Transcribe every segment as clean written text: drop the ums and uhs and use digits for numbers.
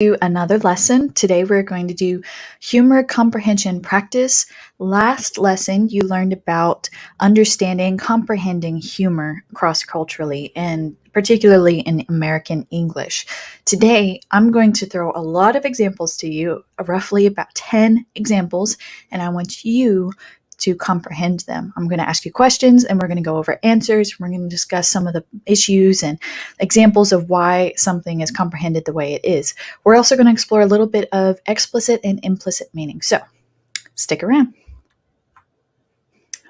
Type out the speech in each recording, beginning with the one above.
Do another lesson. Today we're going to do humor comprehension practice. Last lesson you learned about understanding, comprehending humor cross-culturally and particularly in American English. Today I'm going to throw a lot of examples to you, roughly about 10 examples, and I want you to comprehend them. I'm going to ask you questions and we're going to go over answers. We're going to discuss some of the issues and examples of why something is comprehended the way it is. We're also going to explore a little bit of explicit and implicit meaning. So stick around.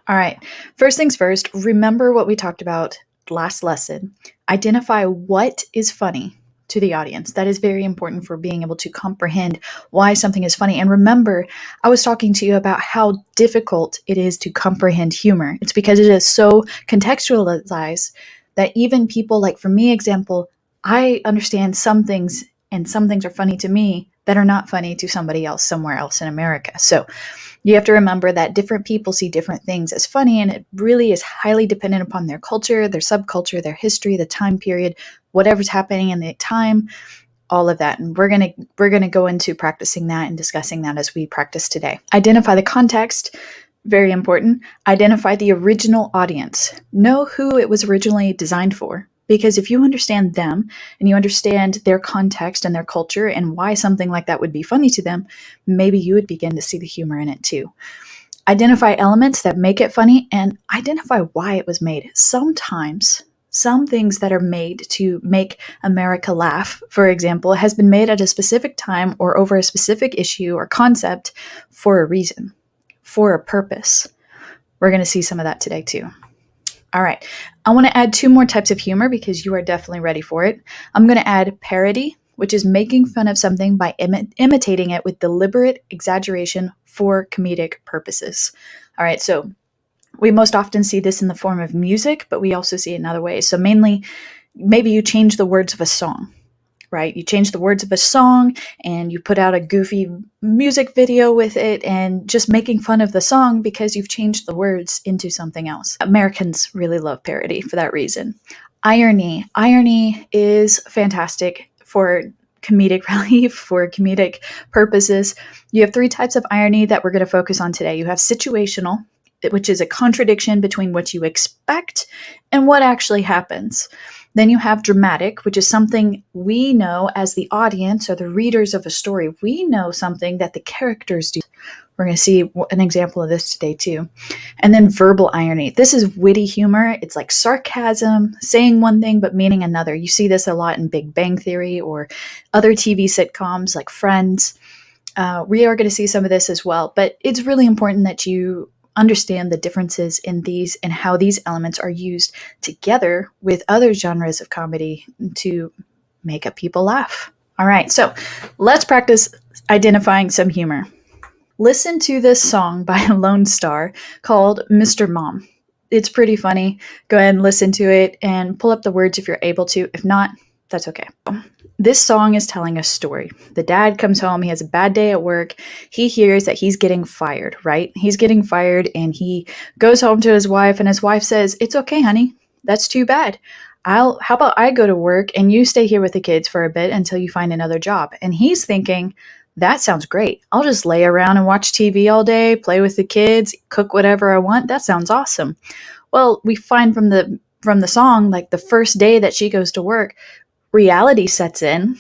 All right. First things first, remember what we talked about last lesson. Identify what is funny to the audience. That is very important for being able to comprehend why something is funny. And remember, I was talking to you about how difficult it is to comprehend humor. It's because it is so contextualized that even people, like for me, example, I understand some things and some things are funny to me that are not funny to somebody else somewhere else in America. So you have to remember that different people see different things as funny, and it really is highly dependent upon their culture, their subculture, their history, the time period, whatever's happening in the time, all of that. And we're gonna go into practicing that and discussing that as we practice today. Identify the context. Very important. Identify the original audience. Know who it was originally designed for. Because if you understand them and you understand their context and their culture and why something like that would be funny to them, maybe you would begin to see the humor in it too. Identify elements that make it funny and identify why it was made. Sometimes some things that are made to make America laugh, for example, has been made at a specific time or over a specific issue or concept for a reason, for a purpose. We're going to see some of that today too. All right, I want to add 2 more types of humor because you are definitely ready for it. I'm going to add parody, which is making fun of something by imitating it with deliberate exaggeration for comedic purposes. All right, so we most often see this in the form of music, but we also see it in other ways. So mainly, maybe you change the words of a song. Right? You change the words of a song and you put out a goofy music video with it and just making fun of the song because you've changed the words into something else. Americans really love parody for that reason. Irony. Irony is fantastic for comedic relief, for comedic purposes. You have 3 types of irony that we're going to focus on today. You have situational, which is a contradiction between what you expect and what actually happens. Then you have dramatic, which is something we know as the audience or the readers of a story. We know something that the characters do. We're going to see an example of this today too. And then verbal irony. This is witty humor. It's like sarcasm, saying one thing but meaning another. You see this a lot in Big Bang Theory or other TV sitcoms like Friends. We are going to see some of this as well. But it's really important that you understand the differences in these and how these elements are used together with other genres of comedy to make up people laugh. All right, so let's practice identifying some humor. Listen to this song by Lone Star called Mr. Mom. It's pretty funny. Go ahead and listen to it and pull up the words if you're able to. If not, that's okay. This song is telling a story. The dad comes home. He has a bad day at work. He hears that he's getting fired, right? He's getting fired and he goes home to his wife and his wife says, "It's okay, honey. That's too bad. How about I go to work and you stay here with the kids for a bit until you find another job?" And he's thinking, that sounds great. I'll just lay around and watch TV all day, play with the kids, cook whatever I want. That sounds awesome. Well, we find from the song, like the first day that she goes to work, reality sets in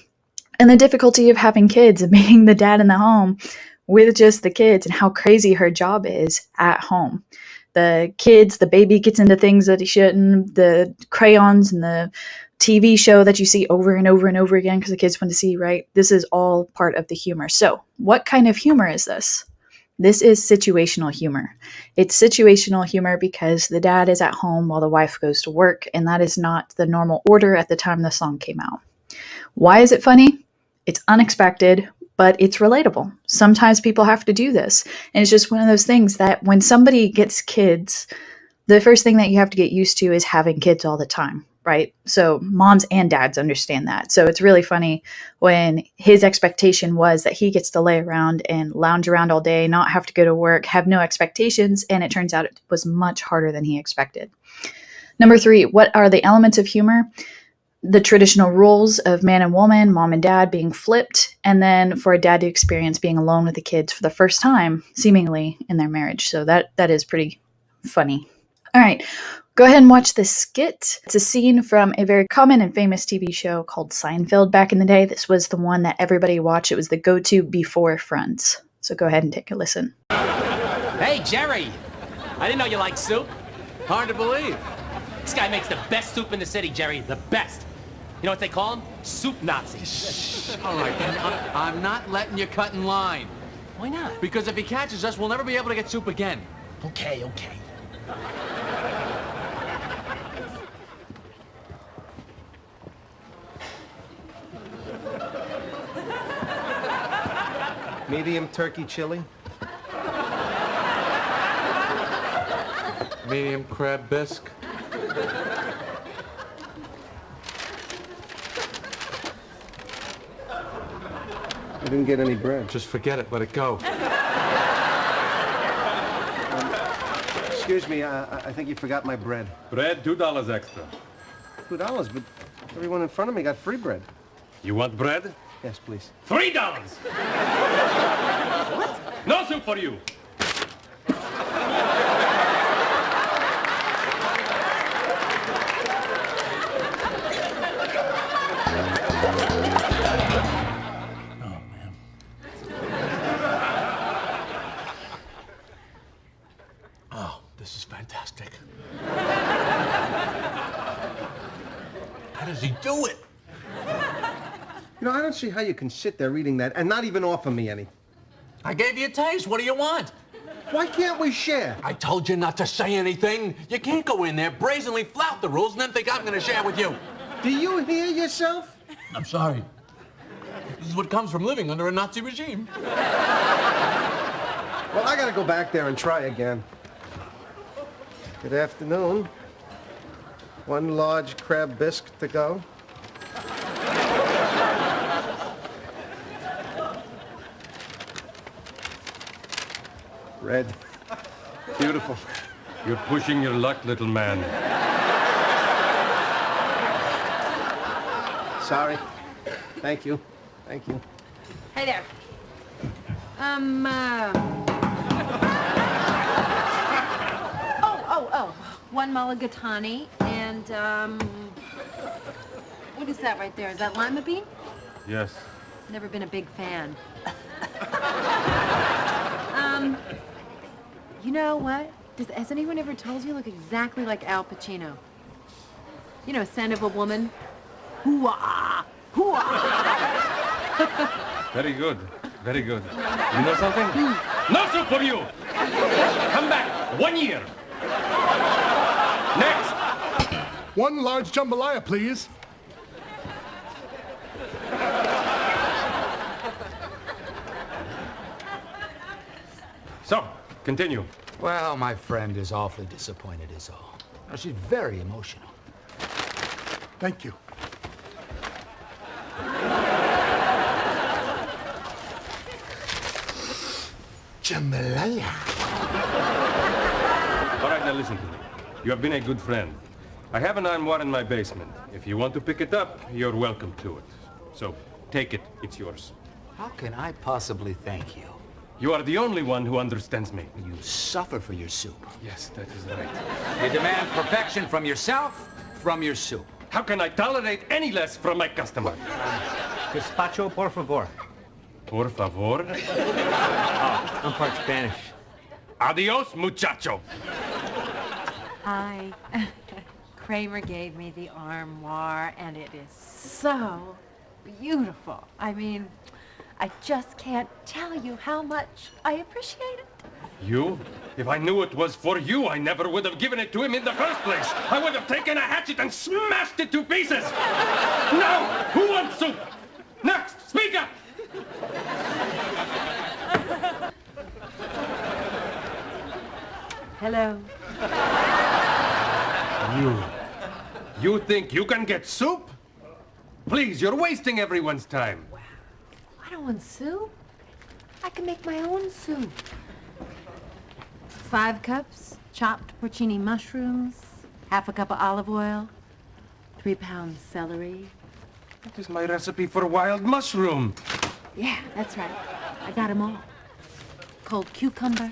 and the difficulty of having kids and being the dad in the home with just the kids and how crazy her job is at home. The kids, the baby gets into things that he shouldn't, the crayons and the TV show that you see over and over and over again because the kids want to see, right? This is all part of the humor. So what kind of humor is this? This is situational humor. It's situational humor because the dad is at home while the wife goes to work, and that is not the normal order at the time the song came out. Why is it funny? It's unexpected, but it's relatable. Sometimes people have to do this, and it's just one of those things that when somebody gets kids, the first thing that you have to get used to is having kids all the time. Right? So moms and dads understand that. So it's really funny when his expectation was that he gets to lay around and lounge around all day, not have to go to work, have no expectations. And it turns out it was much harder than he expected. Number 3, what are the elements of humor? the traditional roles of man and woman, mom and dad being flipped, and then for a dad to experience being alone with the kids for the first time, seemingly in their marriage. So that is pretty funny. All right, go ahead and watch this skit. It's a scene from a very common and famous TV show called Seinfeld back in the day. This was the one that everybody watched. It was the go-to before Friends. So go ahead and take a listen. Hey, Jerry! I didn't know you liked soup. Hard to believe. This guy makes the best soup in the city, Jerry. The best. You know what they call him? Soup Nazi. All right, I'm not letting you cut in line. Why not? Because if he catches us, we'll never be able to get soup again. Okay. Medium turkey chili. Medium crab bisque. I didn't get any bread. Just forget it, let it go. Excuse me, I think you forgot my bread. Bread, $2 extra. $2, but everyone in front of me got free bread. You want bread? Yes, please. $3! What? No soup for you. This is fantastic. How does he do it? You know, I don't see how you can sit there eating that and not even offer me any. I gave you a taste. What do you want? Why can't we share? I told you not to say anything. You can't go in there, brazenly flout the rules, and then think I'm going to share with you. Do you hear yourself? I'm sorry. This is what comes from living under a Nazi regime. Well, I gotta go back there and try again. Good afternoon. One large crab bisque to go. Red. Beautiful. You're pushing your luck, little man. Sorry. Thank you. Thank you. Hey there. Oh. One mulligatawny and, what is that right there? Is that lima bean? Yes. Never been a big fan. You know what? Has anyone ever told you look exactly like Al Pacino? You know, Scent of a Woman? Hoo-ah! Hoo-ah! Very good. Very good. You know something? No soup for you! Come back. 1 year. Next. One large jambalaya, please. So, continue. Well, my friend is awfully disappointed is all. Now, she's very emotional. Thank you. Jambalaya. All right, now listen to me. You have been a good friend. I have an armoire in my basement. If you want to pick it up, you're welcome to it. So, take it. It's yours. How can I possibly thank you? You are the only one who understands me. You suffer for your soup. Yes, that is right. You demand perfection from yourself, from your soup. How can I tolerate any less from my customer? Gazpacho, por favor. Por favor. I'm part Spanish. Adios, muchacho. Hi. Kramer gave me the armoire, and it is so beautiful. I mean, I just can't tell you how much I appreciate it. You? If I knew it was for you, I never would have given it to him in the first place. I would have taken a hatchet and smashed it to pieces. Now, who wants soup? Next, speak up. Hello. You think you can get soup? Please, you're wasting everyone's time. I don't want soup. I can make my own soup. 5 cups chopped porcini mushrooms, half a cup of olive oil, 3 pounds celery. That is my recipe for wild mushroom. Yeah, that's right. I got 'em all. Cold cucumber,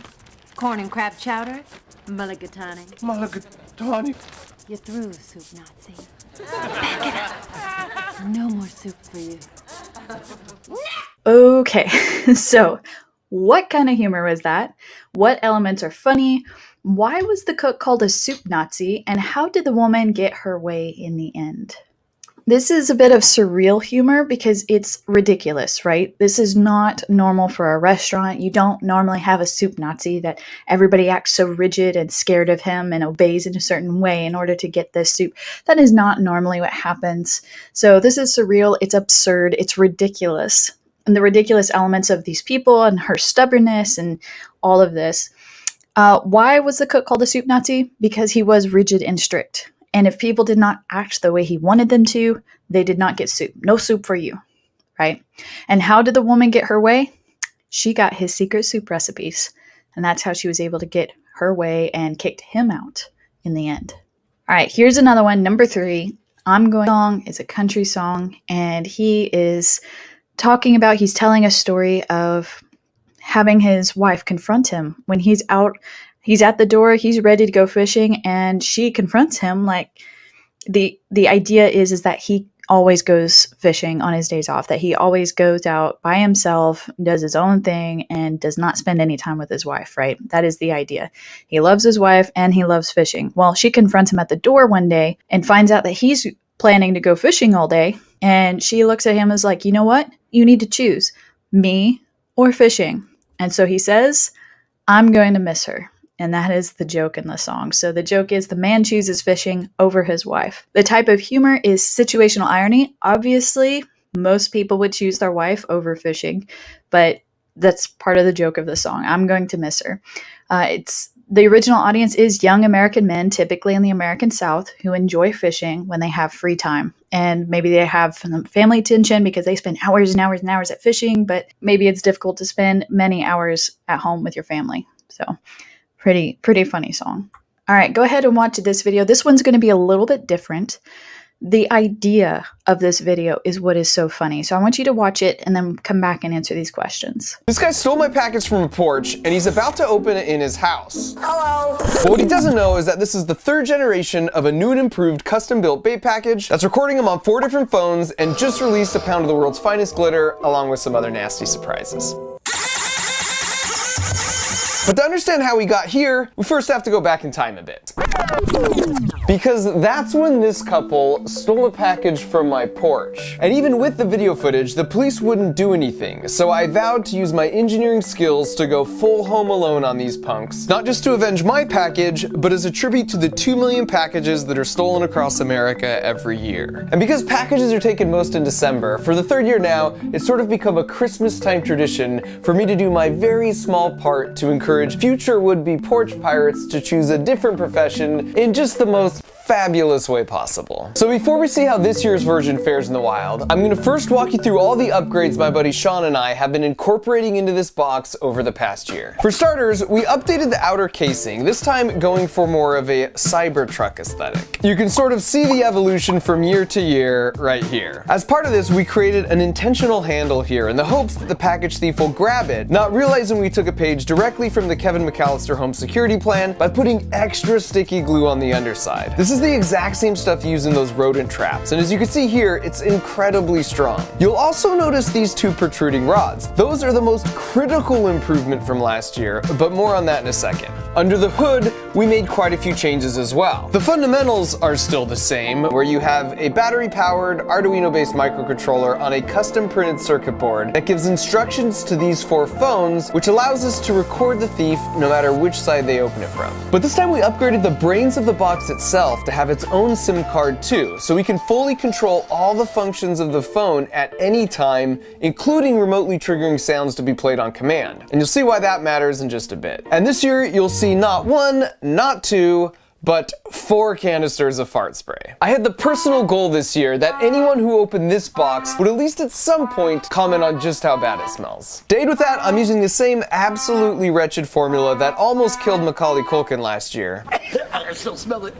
corn and crab chowder, mulligatawny. Mulligatawny. You're through, soup Nazi. Back it up. No more soup for you. Okay, so what kind of humor was that? What elements are funny? Why was the cook called a soup Nazi? And how did the woman get her way in the end? This is a bit of surreal humor because it's ridiculous, right? This is not normal for a restaurant. You don't normally have a soup Nazi that everybody acts so rigid and scared of him and obeys in a certain way in order to get this soup. That is not normally what happens. So this is surreal. It's absurd. It's ridiculous. And the ridiculous elements of these people and her stubbornness and all of this. Why was the cook called a soup Nazi? Because he was rigid and strict. And if people did not act the way he wanted them to, they did not get soup. No soup for you, right? And how did the woman get her way? She got his secret soup recipes. And that's how she was able to get her way and kicked him out in the end. All right, here's another one. Number 3, I'm Going Song is a country song. And he is talking about, he's telling a story of having his wife confront him when he's out. He's at the door, he's ready to go fishing, and she confronts him. Like, the idea is that he always goes fishing on his days off, that he always goes out by himself, does his own thing, and does not spend any time with his wife, right? That is the idea. He loves his wife, and he loves fishing. Well, she confronts him at the door one day and finds out that he's planning to go fishing all day, and she looks at him as like, you know what? You need to choose me or fishing. And so he says, I'm going to miss her. And that is the joke in the song. So the joke is the man chooses fishing over his wife. The type of humor is situational irony. Obviously, most people would choose their wife over fishing, but that's part of the joke of the song. I'm going to miss her. The original audience is young American men, typically in the American South, who enjoy fishing when they have free time. And maybe they have family tension because they spend hours and hours and hours at fishing, but maybe it's difficult to spend many hours at home with your family. So pretty funny song. All right, go ahead and watch this video. This one's going to be a little bit different. The idea of this video is what is so funny. So I want you to watch it and then come back and answer these questions. This guy stole my package from a porch and he's about to open it in his house. Hello. But what he doesn't know is that this is the 3rd generation of a new and improved custom-built bait package that's recording him on 4 different phones and just released a pound of the world's finest glitter along with some other nasty surprises. But to understand how we got here, we first have to go back in time a bit. Because that's when this couple stole a package from my porch. And even with the video footage, the police wouldn't do anything, so I vowed to use my engineering skills to go full Home Alone on these punks. Not just to avenge my package, but as a tribute to the 2 million packages that are stolen across America every year. And because packages are taken most in December, for the 3rd year now, it's sort of become a Christmas-time tradition for me to do my very small part to encourage future would-be porch pirates to choose a different profession in just the most fabulous way possible. So before we see how this year's version fares in the wild, I'm going to first walk you through all the upgrades my buddy Sean and I have been incorporating into this box over the past year. For starters, we updated the outer casing, this time going for more of a Cybertruck aesthetic. You can sort of see the evolution from year to year right here. As part of this, we created an intentional handle here in the hopes that the package thief will grab it, not realizing we took a page directly from the Kevin McAllister home security plan by putting extra sticky glue on the underside. This is the exact same stuff used in those rodent traps, and as you can see here, it's incredibly strong. You'll also notice these 2 protruding rods. Those are the most critical improvement from last year, but more on that in a second. Under the hood, we made quite a few changes as well. The fundamentals are still the same, where you have a battery-powered, Arduino-based microcontroller on a custom-printed circuit board that gives instructions to these 4 phones, which allows us to record the thief no matter which side they open it from. But this time we upgraded the brains of the box itself to have its own SIM card too, so we can fully control all the functions of the phone at any time, including remotely triggering sounds to be played on command. And you'll see why that matters in just a bit. And this year, you'll see not 1, not 2, but 4 canisters of fart spray. I had the personal goal this year that anyone who opened this box would at least at some point comment on just how bad it smells. To aid with that, I'm using the same absolutely wretched formula that almost killed Macaulay Culkin last year. I still smell it.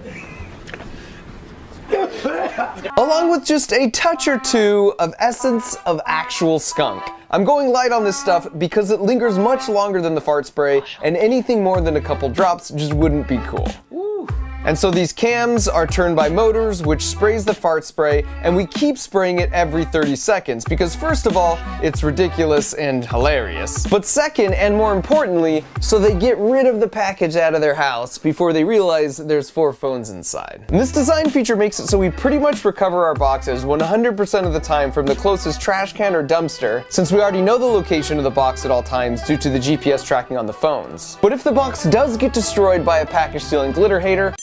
Along with just a touch or two of essence of actual skunk. I'm going light on this stuff because it lingers much longer than the fart spray, and anything more than a couple drops just wouldn't be cool. And so these cams are turned by motors, which sprays the fart spray, and we keep spraying it every 30 seconds because first of all, it's ridiculous and hilarious. But second, and more importantly, so they get rid of the package out of their house before they realize there's 4 phones inside. And this design feature makes it so we pretty much recover our boxes 100% of the time from the closest trash can or dumpster, since we already know the location of the box at all times due to the GPS tracking on the phones. But if the box does get destroyed by a package stealing glitter hater,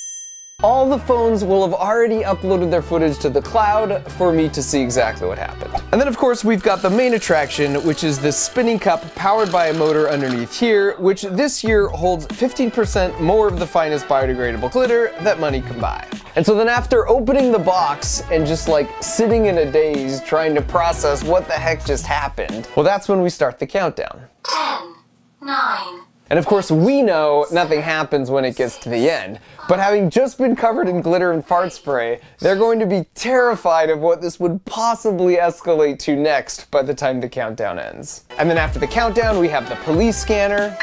all the phones will have already uploaded their footage to the cloud for me to see exactly what happened. And then of course we've got the main attraction, which is this spinning cup powered by a motor underneath here, which this year holds 15% more of the finest biodegradable glitter that money can buy. And so then after opening the box and just like sitting in a daze trying to process what the heck just happened, well, that's when we start the countdown. 10, 9. And of course we know nothing happens when it gets to the end, but having just been covered in glitter and fart spray, they're going to be terrified of what this would possibly escalate to next by the time the countdown ends. And then after the countdown, we have the police scanner.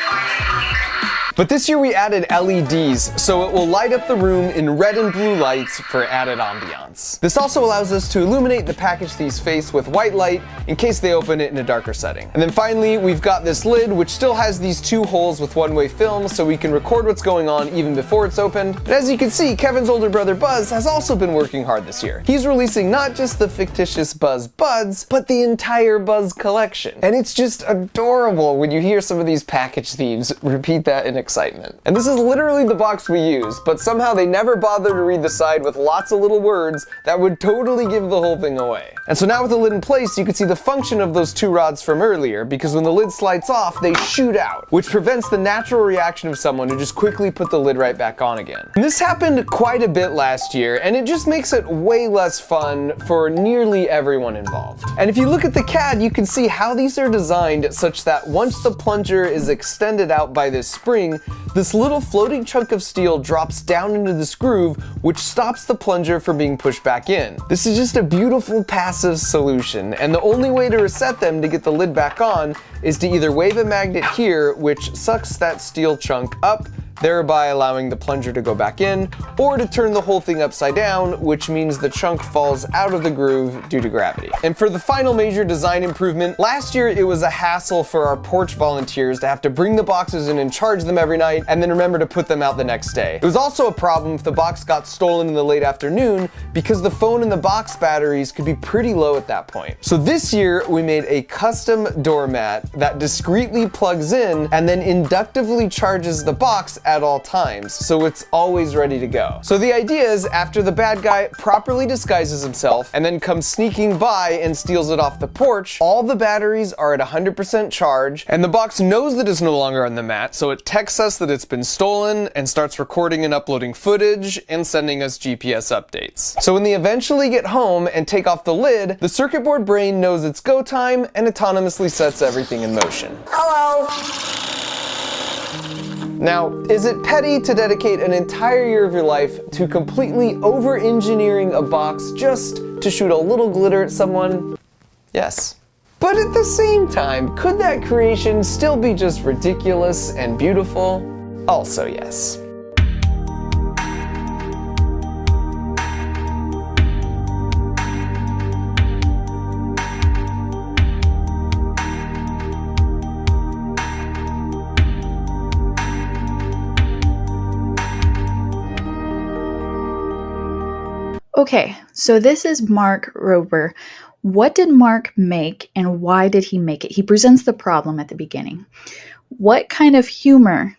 But this year we added LEDs, so it will light up the room in red and blue lights for added ambiance. This also allows us to illuminate the package thief's face with white light in case they open it in a darker setting. And then finally, we've got this lid, which still has these 2 holes with one-way film, so we can record what's going on even before it's opened. And as you can see, Kevin's older brother Buzz has also been working hard this year. He's releasing not just the fictitious Buzz Buds, but the entire Buzz collection. And it's just adorable when you hear some of these package thieves repeat that in excitement. And this is literally the box we use, but somehow they never bother to read the side with lots of little words that would totally give the whole thing away. And so now with the lid in place, you can see the function of those 2 rods from earlier, because when the lid slides off, they shoot out, which prevents the natural reaction of someone to just quickly put the lid right back on again. And this happened quite a bit last year, and it just makes it way less fun for nearly everyone involved. And if you look at the CAD, you can see how these are designed such that once the plunger is extended out by this spring, this little floating chunk of steel drops down into this groove, which stops the plunger from being pushed back in. This is just a beautiful passive solution, and the only way to reset them to get the lid back on is to either wave a magnet here, which sucks that steel chunk up, thereby allowing the plunger to go back in, or to turn the whole thing upside down, which means the chunk falls out of the groove due to gravity. And for the final major design improvement, last year it was a hassle for our porch volunteers to have to bring the boxes in and charge them every night, and then remember to put them out the next day. It was also a problem if the box got stolen in the late afternoon, because the phone and the box batteries could be pretty low at that point. So this year we made a custom doormat that discreetly plugs in and then inductively charges the box at all times, so it's always ready to go. So the idea is, after the bad guy properly disguises himself and then comes sneaking by and steals it off the porch, all the batteries are at 100% charge, and the box knows that it's no longer on the mat, so it texts us that it's been stolen and starts recording and uploading footage and sending us GPS updates. So when they eventually get home and take off the lid, the circuit board brain knows it's go time and autonomously sets everything in motion. Hello. Now, is it petty to dedicate an entire year of your life to completely over-engineering a box just to shoot a little glitter at someone? Yes. But at the same time, could that creation still be just ridiculous and beautiful? Also yes. Okay, so this is Mark Rober. What did Mark make and why did he make it? He presents the problem at the beginning. What kind of humor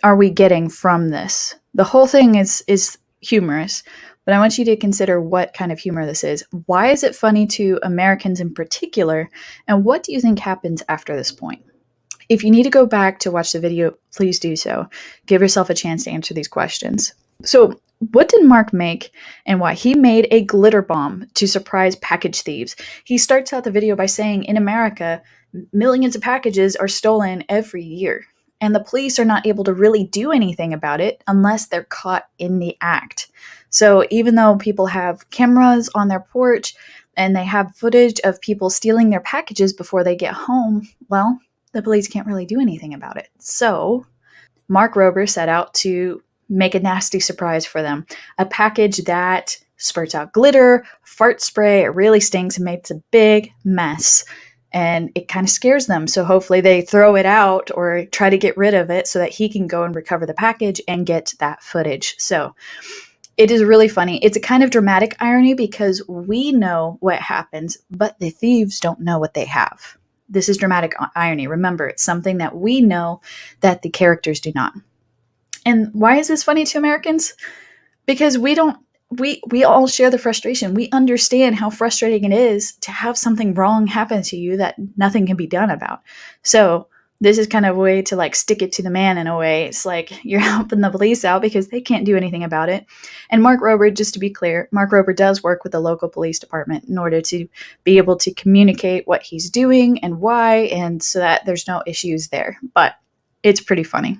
are we getting from this? The whole thing is humorous, but I want you to consider what kind of humor this is. Why is it funny to Americans in particular? And what do you think happens after this point? If you need to go back to watch the video, please do so. Give yourself a chance to answer these questions. So, what did Mark make and why? He made a glitter bomb to surprise package thieves. He starts out the video by saying, in America, millions of packages are stolen every year. and the police are not able to really do anything about it unless they're caught in the act. So even though people have cameras on their porch and they have footage of people stealing their packages before they get home, well, the police can't really do anything about it. So Mark Rober set out to make a nasty surprise for them. A package that spurts out glitter, fart spray, it really stinks and makes a big mess. And it kind of scares them. So hopefully they throw it out or try to get rid of it so that he can go and recover the package and get that footage. So it is really funny. It's a kind of dramatic irony because we know what happens, but the thieves don't know what they have. This is dramatic irony. Remember, it's something that we know that the characters do not. And why is this funny to Americans? Because we all share the frustration. We understand how frustrating it is to have something wrong happen to you that nothing can be done about. So this is kind of a way to like stick it to the man in a way. It's like you're helping the police out because they can't do anything about it. And Mark Rober, just to be clear, Mark Rober does work with the local police department in order to be able to communicate what he's doing and why, and so that there's no issues there. But it's pretty funny.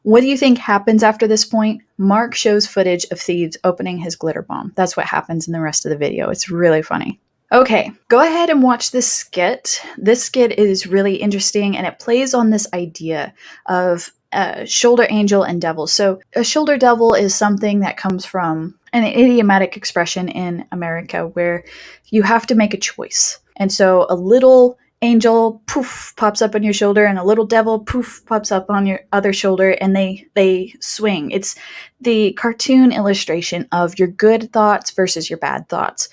What do you think happens after this point? Mark shows footage of thieves opening his glitter bomb. That's what happens in the rest of the video. It's really funny. Okay, go ahead and watch this skit. This skit is really interesting and it plays on this idea of shoulder angel and devil. So a shoulder devil is something that comes from an idiomatic expression in America where you have to make a choice. And so a little angel poof pops up on your shoulder and a little devil poof pops up on your other shoulder and they swing. It's the cartoon illustration of your good thoughts versus your bad thoughts,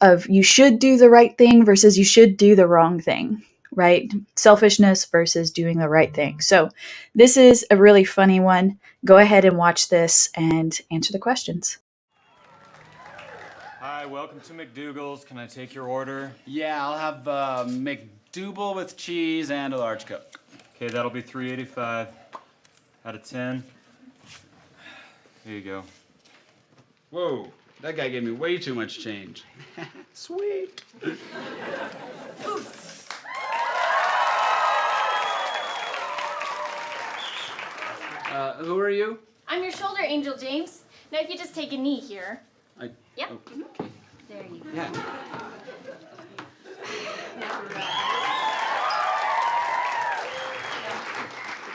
of you should do the right thing versus you should do the wrong thing, right? Selfishness versus doing the right thing. So this is a really funny one. Go ahead and watch this and answer the questions. Hi, welcome to McDougal's. Can I take your order? Yeah, I'll have McDouble with cheese and a large Coke. Okay, that'll be $3.85 out of 10. Here you go. Whoa, that guy gave me way too much change. Sweet. Who are you? I'm your shoulder angel, James. Now, if you just take a knee here. Yep. Okay. There you go. Yeah.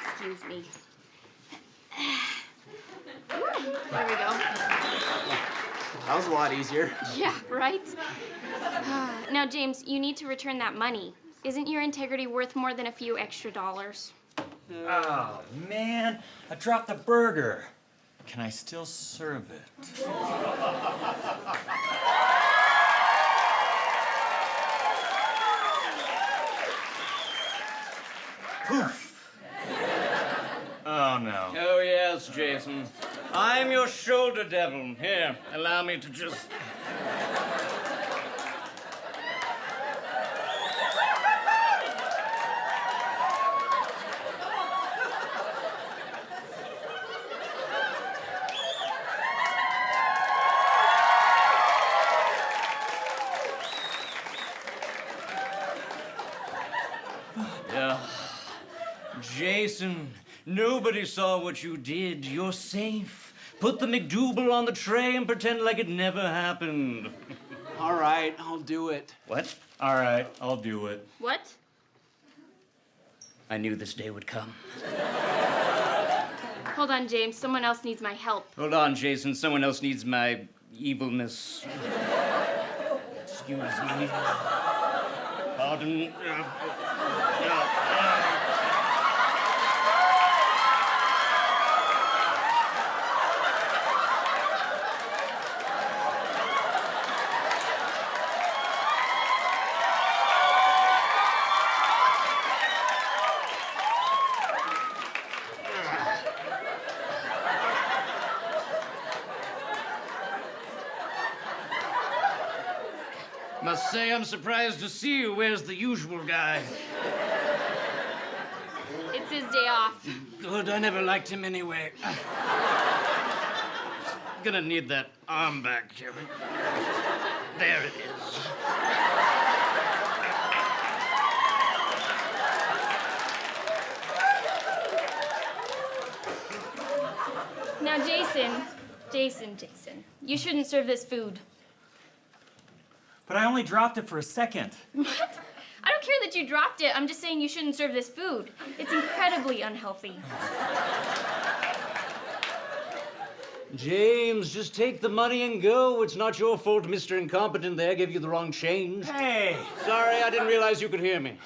Excuse me. There we go. That was a lot easier. Yeah, right? Now, James, you need to return that money. Isn't your integrity worth more than a few extra dollars? Oh, man, I dropped the burger. Can I still serve it? Poof. Oh, no. Oh, yes, Jason. I'm your shoulder devil. Here, allow me to just... Yeah. Jason, nobody saw what you did. You're safe. Put the McDouble on the tray and pretend like it never happened. All right, I'll do it. What? All right, I'll do it. What? I knew this day would come. Hold on, James. Someone else needs my help. Hold on, Jason. Someone else needs my evilness. Excuse me. Pardon. Must say I'm surprised to see you. Where's the usual guy? It's his day off. Good, I never liked him anyway. Gonna need that arm back, Jerry. There it is. Now, Jason, you shouldn't serve this food. But I only dropped it for a second. What? I don't care that you dropped it. I'm just saying you shouldn't serve this food. It's incredibly unhealthy. James, just take the money and go. It's not your fault Mr. Incompetent there gave you the wrong change. Hey! Sorry, I didn't realize you could hear me.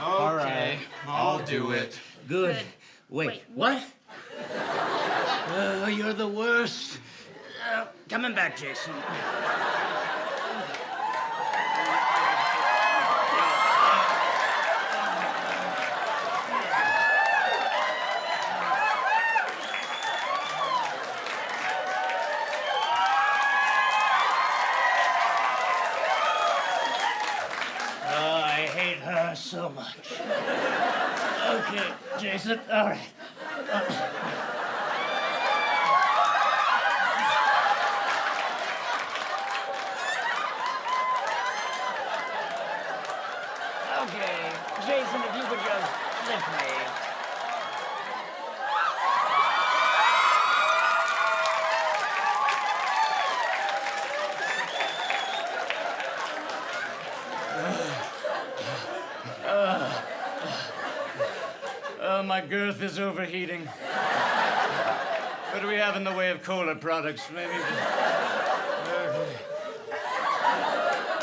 All right, I'll do it. Good. Wait, what? Oh, you're the worst. Coming back, Jason. I hate her so much. Okay, Jason, all right. Okay, Jason, if you could just lift me. Oh, my girth is overheating. What do we have in the way of cola products? Maybe.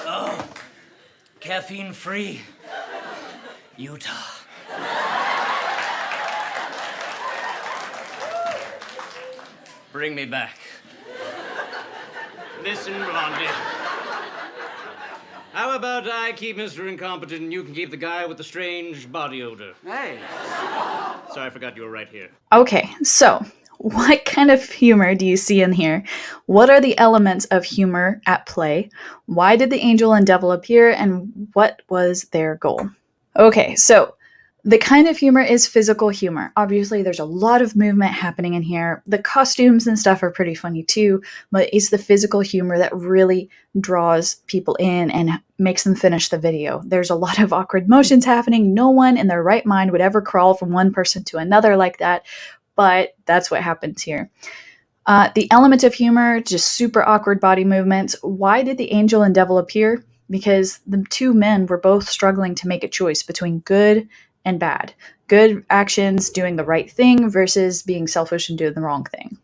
Oh, caffeine-free. Utah. Bring me back. Listen, Blondie. How about I keep Mr. Incompetent and you can keep the guy with the strange body odor? Hey. Sorry, I forgot you were right here. Okay, so what kind of humor do you see in here? What are the elements of humor at play? Why did the angel and devil appear, and what was their goal? Okay, so the kind of humor is physical humor. Obviously, there's a lot of movement happening in here. The costumes and stuff are pretty funny too, but it's the physical humor that really draws people in and makes them finish the video. There's a lot of awkward motions happening. No one in their right mind would ever crawl from one person to another like that, but that's what happens here. The element of humor, just super awkward body movements. Why did the angel and devil appear? Because the two men were both struggling to make a choice between good and bad. Good actions, doing the right thing, versus being selfish and doing the wrong thing.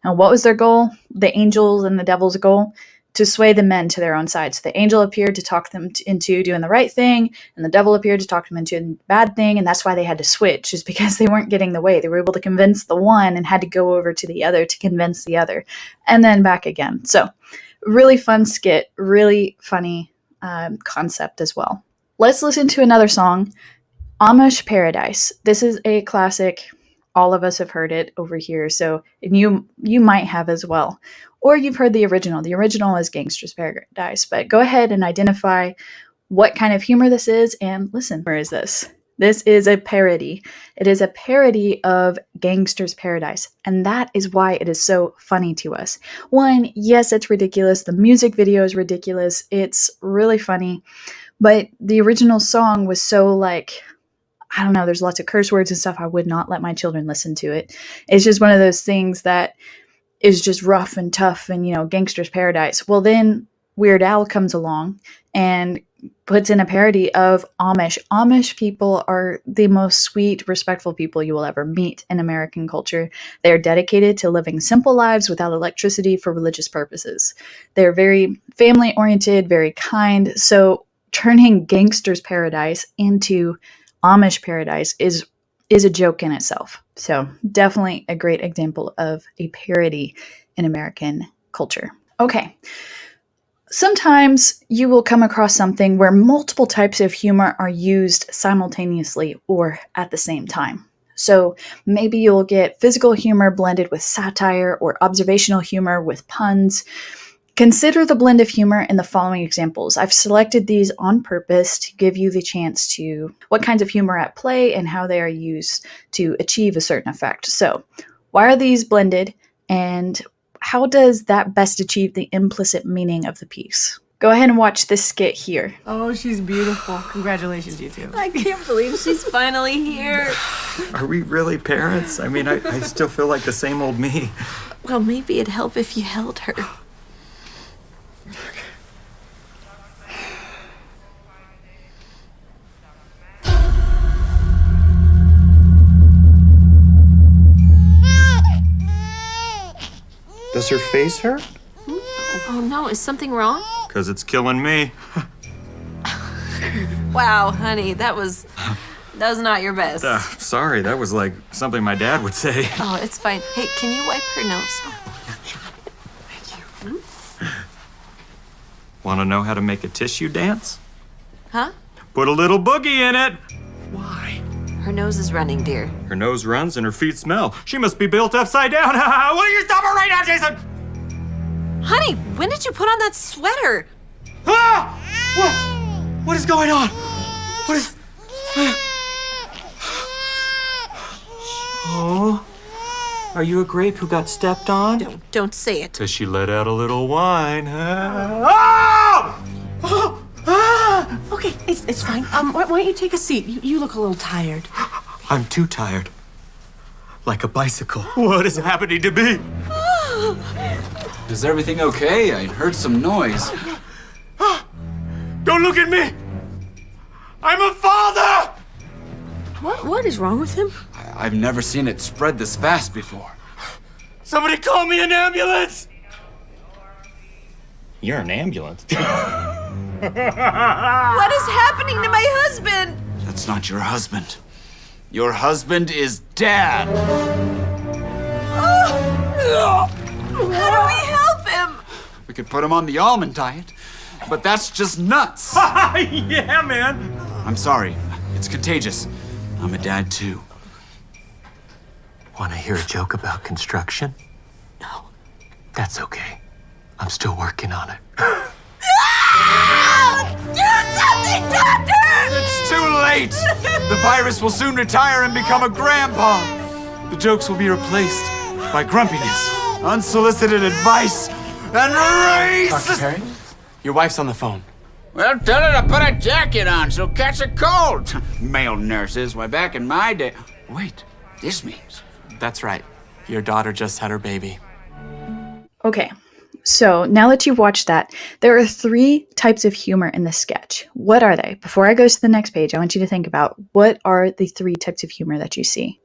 Now, what was their goal? The angel's and the devil's goal? To sway the men to their own side. So the angel appeared to talk them into doing the right thing, and the devil appeared to talk them into the bad thing, and that's why they had to switch, is because they weren't getting the way. They were able to convince the one and had to go over to the other to convince the other, and then back again. So, really fun skit, really funny concept as well. Let's listen to another song, Amish Paradise. This is a classic. All of us have heard it over here, so you might have as well. Or you've heard the original. The original is Gangster's Paradise, but go ahead and identify what kind of humor this is and listen. Where is this? This is a parody. It is a parody of Gangster's Paradise, and that is why it is so funny to us. One, yes, it's ridiculous. The music video is ridiculous. It's really funny, but the original song was so I don't know, there's lots of curse words and stuff. I would not let my children listen to it. It's just one of those things that is just rough and tough and, Gangster's Paradise. Well, then Weird Al comes along and puts in a parody of Amish. Amish people are the most sweet, respectful people you will ever meet in American culture. They are dedicated to living simple lives without electricity for religious purposes. They're very family-oriented, very kind. So turning Gangster's Paradise into Amish Paradise is a joke in itself. So definitely a great example of a parody in American culture. Okay. Sometimes you will come across something where multiple types of humor are used simultaneously or at the same time. So maybe you'll get physical humor blended with satire or observational humor with puns. Consider the blend of humor in the following examples. I've selected these on purpose to give you the chance to what kinds of humor are at play and how they are used to achieve a certain effect. So, why are these blended, and how does that best achieve the implicit meaning of the piece? Go ahead and watch this skit here. Oh, she's beautiful. Congratulations, you two. I can't believe she's finally here. Are we really parents? I mean, I still feel like the same old me. Well, maybe it'd help if you held her. Does her face hurt? Oh no, is something wrong? Because it's killing me. Wow, honey, that was not your best. Sorry, that was like something my dad would say. Oh, it's fine. Hey, can you wipe her nose? Want to know how to make a tissue dance? Huh? Put a little boogie in it. Her nose is running, dear. Her nose runs and her feet smell. She must be built upside down. Will you stop her right now, Jason? Honey, when did you put on that sweater? Ah! What is going on? What is... Oh, are you a grape who got stepped on? Don't say it. Because she let out a little whine. Oh! Okay, it's fine. Why don't you take a seat? You look a little tired. I'm too tired. Like a bicycle. What is happening to me? Is everything okay? I heard some noise. Don't look at me! I'm a father! What is wrong with him? I've never seen it spread this fast before. Somebody call me an ambulance! You're an ambulance. What is happening to my husband? That's not your husband. Your husband is Dad. How do we help him? We could put him on the almond diet, but that's just nuts. Yeah, man. I'm sorry. It's contagious. I'm a dad, too. Want to hear a joke about construction? No. That's okay. I'm still working on it. Do something, doctor! It's too late! The virus will soon retire and become a grandpa. The jokes will be replaced by grumpiness, unsolicited advice, and racist... Dr. Perry, your wife's on the phone. Well, tell her to put a jacket on. She'll catch a cold. Male nurses. Why, back in my day... Wait, this means... That's right. Your daughter just had her baby. Okay, so now that you've watched that, there are 3 types of humor in this sketch. What are they? Before I go to the next page, I want you to think about what are the 3 types of humor that you see.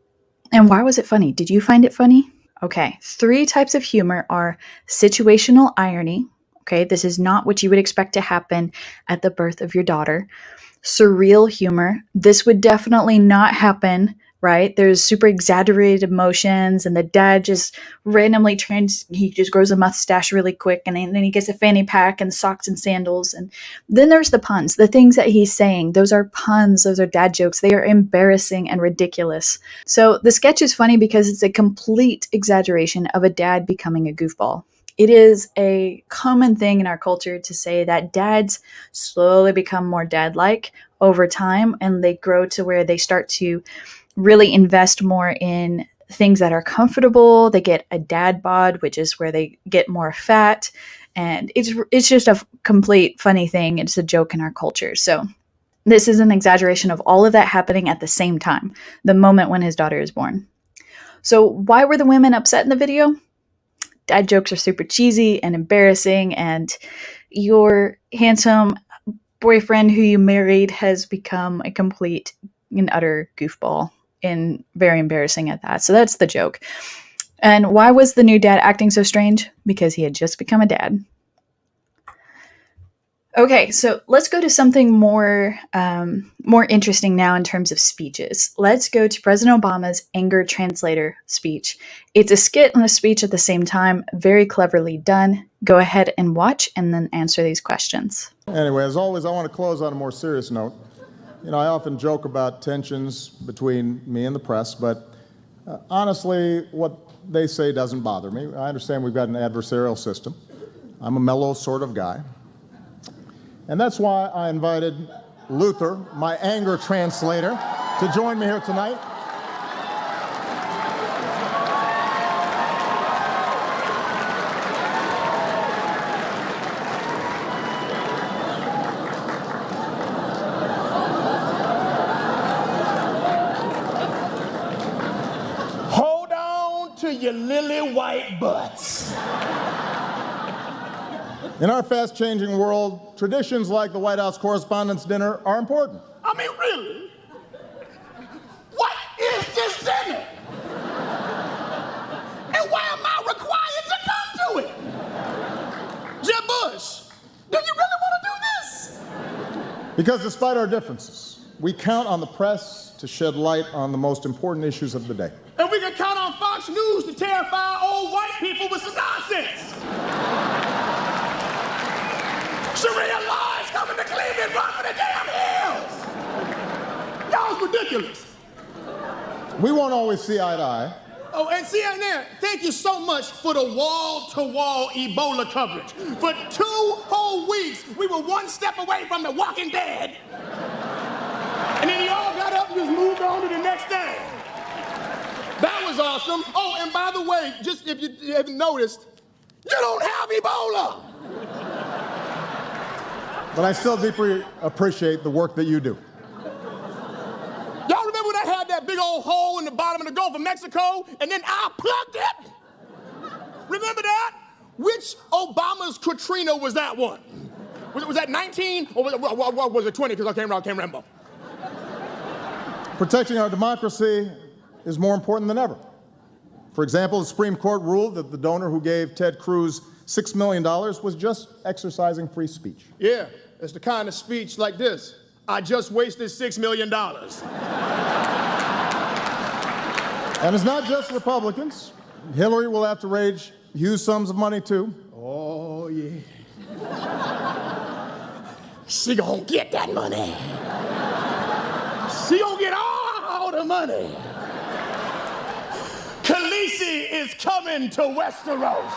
And why was it funny? Did you find it funny? Okay, 3 types of humor are situational irony. Okay, this is not what you would expect to happen at the birth of your daughter. Surreal humor. This would definitely not happen, right? There's super exaggerated emotions, and the dad just randomly he just grows a mustache really quick, and then he gets a fanny pack and socks and sandals. And then there's the puns, the things that he's saying. Those are puns, those are dad jokes. They are embarrassing and ridiculous. So the sketch is funny because it's a complete exaggeration of a dad becoming a goofball. It is a common thing in our culture to say that dads slowly become more dad-like over time, and they grow to where they start to really invest more in things that are comfortable. They get a dad bod, which is where they get more fat, and it's just a complete funny thing. It's a joke in our culture. So this is an exaggeration of all of that happening at the same time, the moment when his daughter is born. So why were the women upset in the video? Dad jokes are super cheesy and embarrassing, and your handsome boyfriend who you married has become a complete and utter goofball, and very embarrassing at that. So that's the joke. And why was the new dad acting so strange? Because he had just become a dad. Okay, so let's go to something more interesting now in terms of speeches. Let's go to President Obama's anger translator speech. It's a skit and a speech at the same time, very cleverly done. Go ahead and watch and then answer these questions. Anyway, as always, I want to close on a more serious note. You know, I often joke about tensions between me and the press, but honestly, what they say doesn't bother me. I understand we've got an adversarial system. I'm a mellow sort of guy. And that's why I invited Luther, my anger translator, to join me here tonight. your lily white butts. In our fast-changing world, traditions like the White House Correspondents' Dinner are important. I mean, really? What is this dinner? And why am I required to come to it? Jeb Bush, do you really want to do this? Because despite our differences, we count on the press to shed light on the most important issues of the day. And we can count on Fox News to terrify old white people with some nonsense. Sharia law is coming to Cleveland, run for the damn hills! Y'all's ridiculous. We won't always see eye to eye. Oh, and CNN, thank you so much for the wall-to-wall Ebola coverage. For 2 whole weeks, we were one step away from the Walking Dead. And then you all got up and just moved on to the next thing. That was awesome. Oh, and by the way, just if you haven't noticed, you don't have Ebola. But I still deeply appreciate the work that you do. Y'all remember when I had that big old hole in the bottom of the Gulf of Mexico, and then I plugged it? Remember that? Which Obama's Katrina was that one? Was that 19, or was it 20, because I can't remember. Protecting our democracy is more important than ever. For example, the Supreme Court ruled that the donor who gave Ted Cruz $6 million was just exercising free speech. Yeah, it's the kind of speech like this. I just wasted $6 million. And it's not just Republicans. Hillary will have to raise huge sums of money, too. Oh, yeah. She gonna get that money. She gonna get all the money. Khaleesi is coming to Westeros.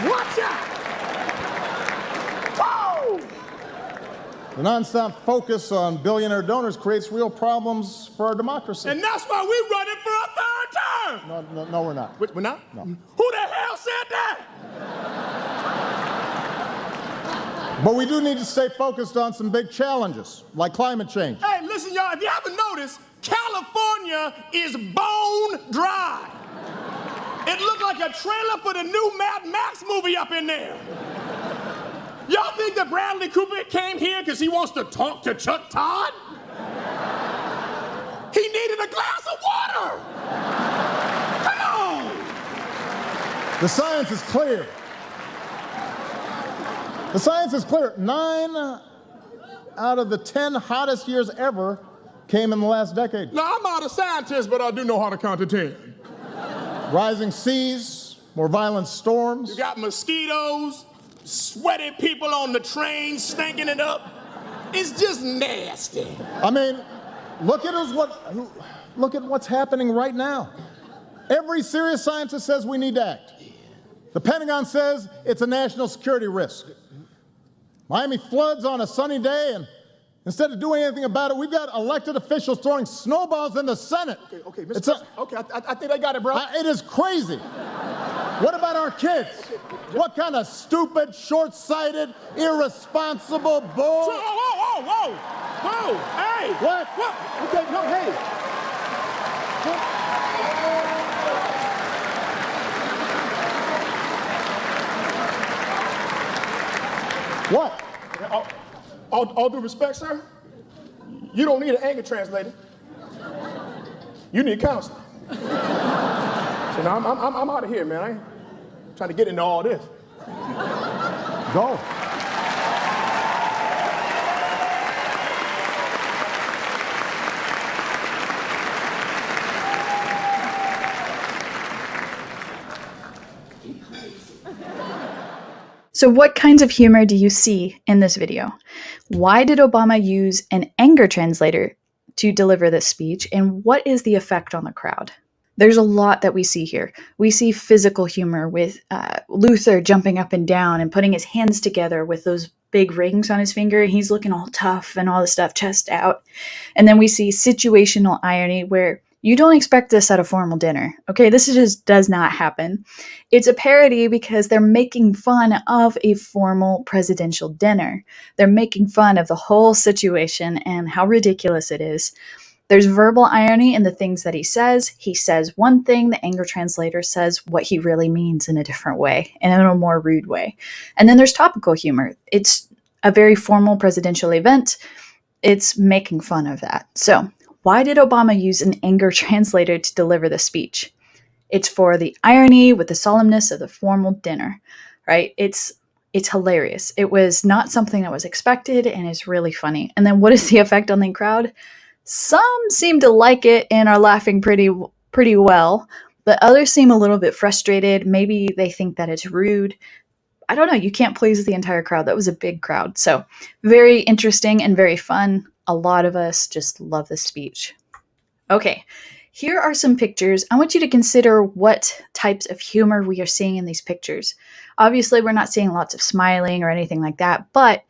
Watch out! Whoa! The nonstop focus on billionaire donors creates real problems for our democracy. And that's why we're running for a 3rd term! No, we're not. We're not? No. Who the hell said that? But we do need to stay focused on some big challenges, like climate change. Hey, listen, y'all, if you haven't noticed, California is bone dry. It looked like a trailer for the new Mad Max movie up in there. Y'all think that Bradley Cooper came here because he wants to talk to Chuck Todd? He needed a glass of water. Come on. The science is clear. The science is clear. 9 out of the 10 hottest years ever came in the last decade. Now, I'm not a scientist, but I do know how to count to 10. Rising seas, more violent storms. You got mosquitoes, sweaty people on the train stinking it up. It's just nasty. I mean, look at what's happening right now. Every serious scientist says we need to act. The Pentagon says it's a national security risk. Miami floods on a sunny day, and instead of doing anything about it, we've got elected officials throwing snowballs in the Senate. Okay, Mr. Okay, I think I got it, bro. It is crazy. What about our kids? What kind of stupid, short-sighted, irresponsible bull? Whoa! Hey! What? Okay, no, hey. What? All due respect, sir, you don't need an anger translator. You need counseling. So now I'm out of here, man. I ain't trying to get into all this. Go. So what kinds of humor do you see in this video? Why did Obama use an anger translator to deliver this speech? And what is the effect on the crowd? There's a lot that we see here. We see physical humor with Luther jumping up and down and putting his hands together with those big rings on his finger. He's looking all tough and all the stuff, chest out. And then we see situational irony where you don't expect this at a formal dinner. Okay, this just does not happen. It's a parody because they're making fun of a formal presidential dinner. They're making fun of the whole situation and how ridiculous it is. There's verbal irony in the things that he says. He says one thing, the anger translator says what he really means in a different way and in a more rude way. And then there's topical humor. It's a very formal presidential event. It's making fun of that. So, why did Obama use an anger translator to deliver the speech? It's for the irony with the solemnness of the formal dinner, right? It's hilarious. It was not something that was expected and is really funny. And then what is the effect on the crowd? Some seem to like it and are laughing pretty well, but others seem a little bit frustrated. Maybe they think that it's rude. I don't know. You can't please the entire crowd. That was a big crowd. So very interesting and very fun. A lot of us just love this speech. Okay, here are some pictures. I want you to consider what types of humor we are seeing in these pictures. Obviously, we're not seeing lots of smiling or anything like that, but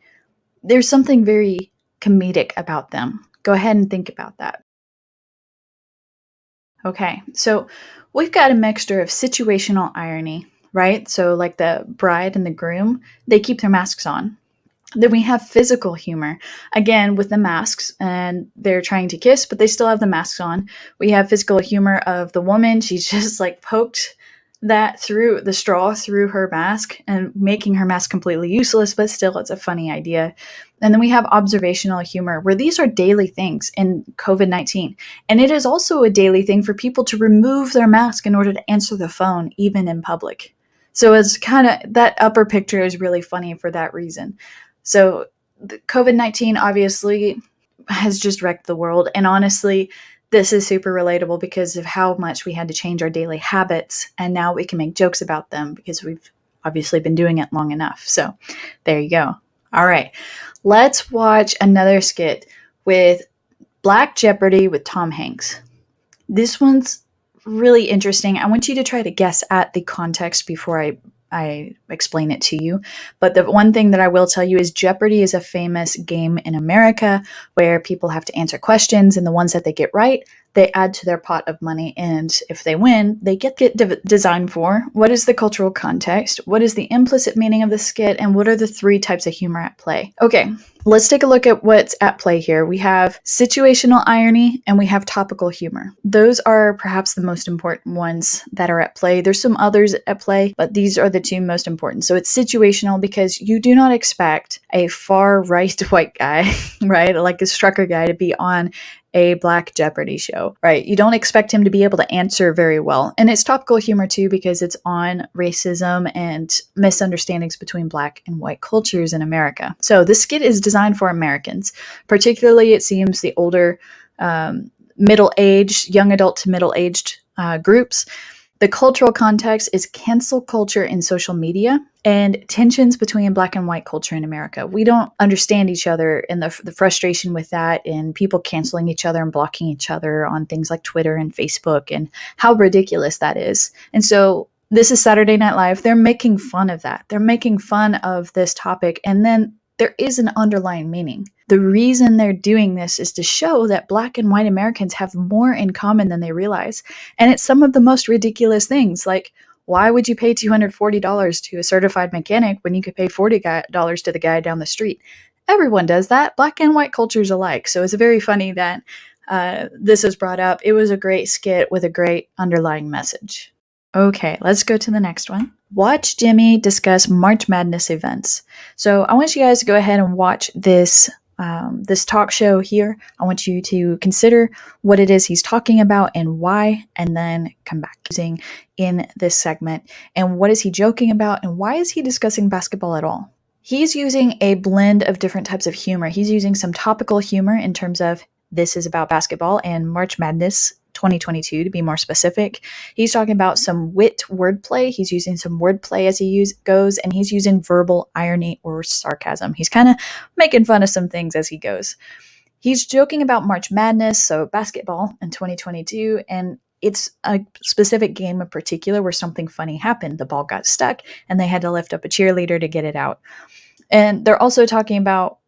there's something very comedic about them. Go ahead and think about that. Okay, so we've got a mixture of situational irony, right? So like the bride and the groom, they keep their masks on. Then we have physical humor, again with the masks, and they're trying to kiss, but they still have the masks on. We have physical humor of the woman. She's just like poked that through the straw through her mask and making her mask completely useless, but still it's a funny idea. And then we have observational humor, where these are daily things in COVID-19. And it is also a daily thing for people to remove their mask in order to answer the phone, even in public. So it's kind of, that upper picture is really funny for that reason. So COVID-19 obviously has just wrecked the world. And honestly, this is super relatable because of how much we had to change our daily habits. And now we can make jokes about them because we've obviously been doing it long enough. So there you go. All right, let's watch another skit with Black Jeopardy with Tom Hanks. This one's really interesting. I want you to try to guess at the context before I explain it to you. But the one thing that I will tell you is Jeopardy is a famous game in America where people have to answer questions, and the ones that they get right, they add to their pot of money. And if they win, they get designed for. What is the cultural context? What is the implicit meaning of the skit? And what are the three types of humor at play? Okay, let's take a look at what's at play here. We have situational irony and we have topical humor. Those are perhaps the most important ones that are at play. There's some others at play, but these are the two most important. So it's situational because you do not expect a far right white guy, right, like a Strucker guy, to be on a Black Jeopardy show, right? You don't expect him to be able to answer very well. And it's topical humor too because it's on racism and misunderstandings between Black and white cultures in America. So this skit is designed for Americans, particularly it seems the older, middle-aged, young adult to middle-aged groups. The cultural context is cancel culture in social media and tensions between Black and white culture in America. We don't understand each other, and the frustration with that, and people canceling each other and blocking each other on things like Twitter and Facebook, and how ridiculous that is. And so this is Saturday Night Live. They're making fun of that. They're making fun of this topic, and then there is an underlying meaning. The reason they're doing this is to show that Black and white Americans have more in common than they realize. And it's some of the most ridiculous things, like, why would you pay $240 to a certified mechanic when you could pay $40 to the guy down the street? Everyone does that, Black and white cultures alike. So it's very funny that this was brought up. It was a great skit with a great underlying message. Okay, let's go to the next one. Watch Jimmy discuss March Madness events. So I want you guys to go ahead and watch this talk show here. I want you to consider what it is he's talking about and why, and then come back using in this segment. And what is he joking about, and why is he discussing basketball at all? He's using a blend of different types of humor. He's using some topical humor in terms of this is about basketball and March Madness 2022 to be more specific. He's talking about some wit wordplay. He's using some wordplay as he goes, and he's using verbal irony or sarcasm. He's kind of making fun of some things as he goes. He's joking about March Madness, so basketball in 2022, and it's a specific game in particular where something funny happened. The ball got stuck, and they had to lift up a cheerleader to get it out. And they're also talking about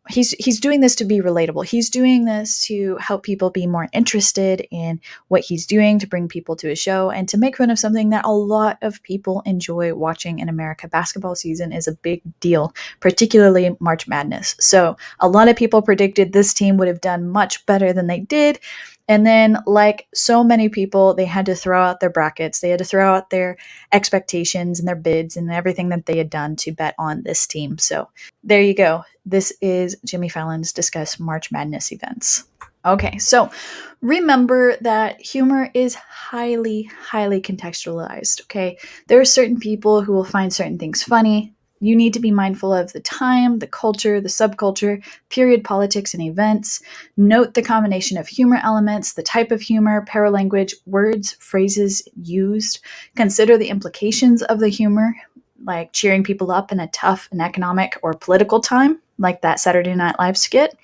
he's doing this to be relatable. He's doing this to help people be more interested in what he's doing, to bring people to a show, and to make fun of something that a lot of people enjoy watching in America. Basketball season is a big deal, particularly March Madness. So a lot of people predicted this team would have done much better than they did. And then, like so many people, they had to throw out their brackets. They had to throw out their expectations and their bids and everything that they had done to bet on this team. So there you go. This is Jimmy Fallon's Discuss March Madness Events. Okay, so remember that humor is highly, highly contextualized, okay? There are certain people who will find certain things funny. You need to be mindful of the time, the culture, the subculture, period, politics, and events. Note the combination of humor elements, the type of humor, paralanguage, words, phrases used. Consider the implications of the humor, like cheering people up in a tough and economic or political time, like that Saturday Night Live skit,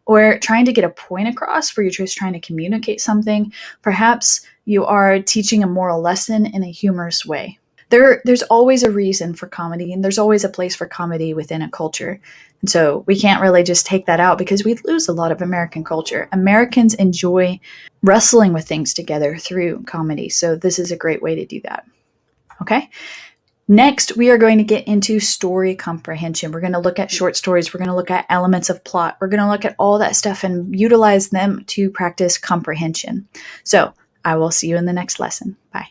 or trying to get a point across where you're just trying to communicate something. Perhaps you are teaching a moral lesson in a humorous way. There's always a reason for comedy, and there's always a place for comedy within a culture. And so we can't really just take that out because we'd lose a lot of American culture. Americans enjoy wrestling with things together through comedy. So this is a great way to do that. Okay? Next, we are going to get into story comprehension. We're going to look at short stories. We're going to look at elements of plot. We're going to look at all that stuff and utilize them to practice comprehension. So I will see you in the next lesson. Bye.